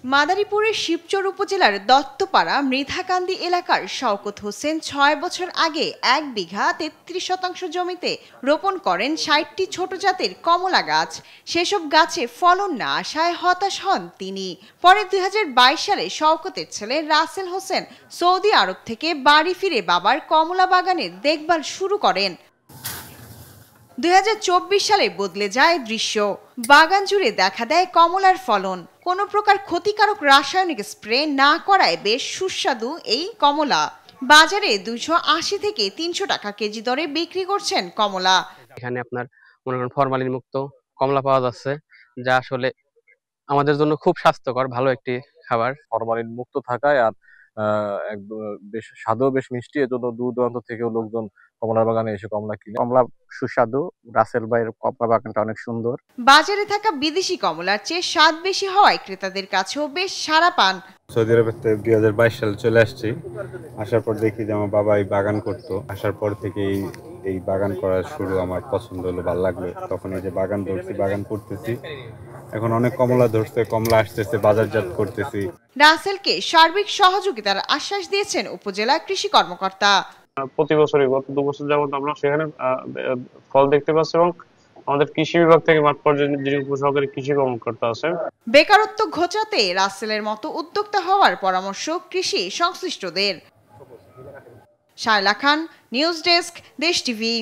মাদারীপুরের শিবচর উপজেলার দত্তপাড়া মৃধাকান্দি এলাকার শওকত হোসেন ৬ বছর আগে ১ বিঘা ৩৩% জমিতে রোপণ করেন ৬০টি ছোট জাতের কমলা গাছ। সেসব গাছে ফলন না আসায় হতাশ হন তিনি। পরে ২০২২ সালে শওকতের ছেলে রাসেল হোসেন সৌদি আরব থেকে বাড়ি ফিরে বাবার কমলা বাগানের দেখভাল শুরু করেন। ২০২৪ সালে বদলে যায় দৃশ্য। বাগান জুড়ে দেখা দেয় কমলার ফলন। কোনো প্রকার ক্ষতিকারক রাসায়নিক স্প্রে না করায় বেশ সুস্বাদু এই কমলা। বাজারে ২৮০ থেকে ৩০০ টাকা কেজি দরে বিক্রি করছেন কমলা। এখানে আপনার মনে করেন ফরমালিন মুক্ত কমলা পাওয়া যাচ্ছে, যা আসলে আমাদের জন্য খুব স্বাস্থ্যকর ভালো একটি খাবার। ফরমালিন মুক্ত থাকায় আর বেশ স্বাদও বেশ মিষ্টি, এজন্য দূর দূরান্ত থেকেও লোকজন কমলার বাগানে এসে কমলা কিনে। কমলা সুস্বাদু, রাসেল ভাইয়ের কমলা বাগানটা অনেক সুন্দর। বাজারে থাকা বিদেশি কমলার চেয়ে স্বাদ বেশি হওয়ায় ক্রেতাদের কাছেও বেশ সাড়া পান। সৌদি আরব থেকে ২০২২ সালে চলে আসছি। আসার পর দেখি যে আমার বাবা এই বাগান করতো। আসার পর থেকে এই বাগান করা শুরু, আমার পছন্দ হলো, ভালো লাগলো। তখন এই যে বাগান ধরছি, বাগান করতেছি। এখন অনেক কমলা ধরছে, কমলা আসতেছে, বাজারজাত করতেছি। রাসেলকে সার্বিক সহযোগিতার আশ্বাস দিয়েছেন উপজেলা কৃষি কর্মকর্তা। প্রতি বছরই গত ২ বছর যাবত আমরা সেখানে ফল দেখতে পাচ্ছি এবং আমাদের কৃষি বিভাগ থেকে মাঠ পর্যায়ে যিনি উপসহকারী কৃষি কর্মকর্তা আছেন। বেকারত্ব ঘোচাতে রাসেলের মতো উদ্যোক্তা হওয়ার পরামর্শ কৃষি সংশ্লিষ্টদের। শায়লা খান, নিউজ ডেস্ক, দেশ টিভি।